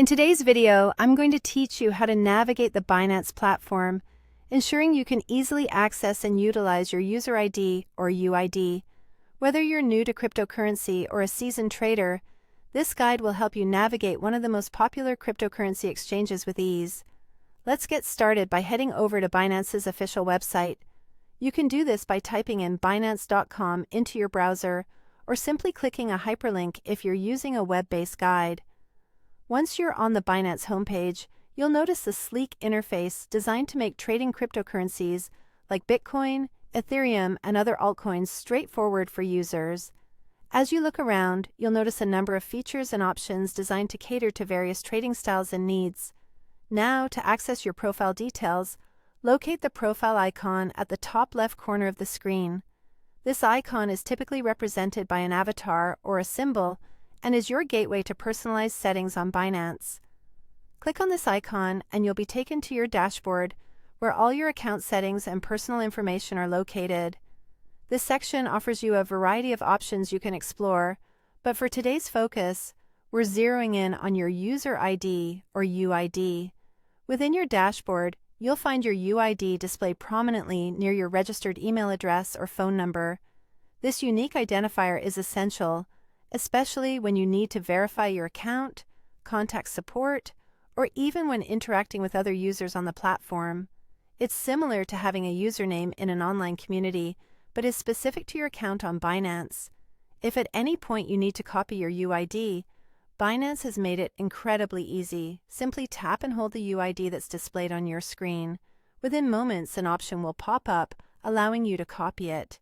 In today's video, I'm going to teach you how to navigate the Binance platform, ensuring you can easily access and utilize your user ID or UID. Whether you're new to cryptocurrency or a seasoned trader, this guide will help you navigate one of the most popular cryptocurrency exchanges with ease. Let's get started by heading over to Binance's official website. You can do this by typing in binance.com into your browser or simply clicking a hyperlink if you're using a web-based guide. Once you're on the Binance homepage, you'll notice the sleek interface designed to make trading cryptocurrencies like Bitcoin, Ethereum, and other altcoins straightforward for users. As you look around, you'll notice a number of features and options designed to cater to various trading styles and needs. Now, to access your profile details, locate the profile icon at the top left corner of the screen. This icon is typically represented by an avatar or a symbol and is your gateway to personalized settings on Binance. Click on this icon and you'll be taken to your dashboard where all your account settings and personal information are located. This section offers you a variety of options you can explore, but for today's focus, we're zeroing in on your user ID or UID. Within your dashboard, you'll find your UID displayed prominently near your registered email address or phone number. This unique identifier is essential, especially when you need to verify your account, contact support, or even when interacting with other users on the platform. It's similar to having a username in an online community, but is specific to your account on Binance. If at any point you need to copy your UID, Binance has made it incredibly easy. Simply tap and hold the UID that's displayed on your screen. Within moments, an option will pop up, allowing you to copy it.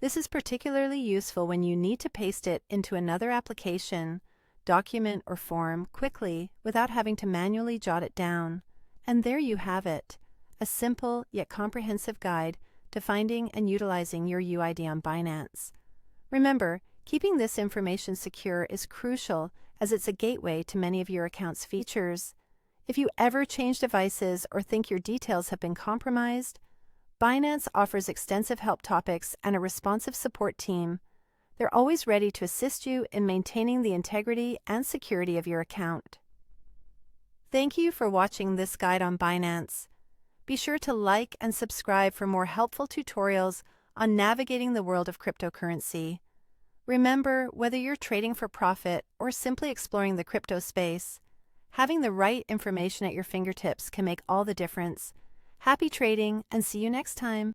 This is particularly useful when you need to paste it into another application, document, or form quickly without having to manually jot it down. And there you have it, a simple yet comprehensive guide to finding and utilizing your UID on Binance. Remember, keeping this information secure is crucial as it's a gateway to many of your account's features. If you ever change devices or think your details have been compromised, Binance offers extensive help topics and a responsive support team. They're always ready to assist you in maintaining the integrity and security of your account. Thank you for watching this guide on Binance. Be sure to like and subscribe for more helpful tutorials on navigating the world of cryptocurrency. Remember, whether you're trading for profit or simply exploring the crypto space, having the right information at your fingertips can make all the difference. Happy trading, and see you next time.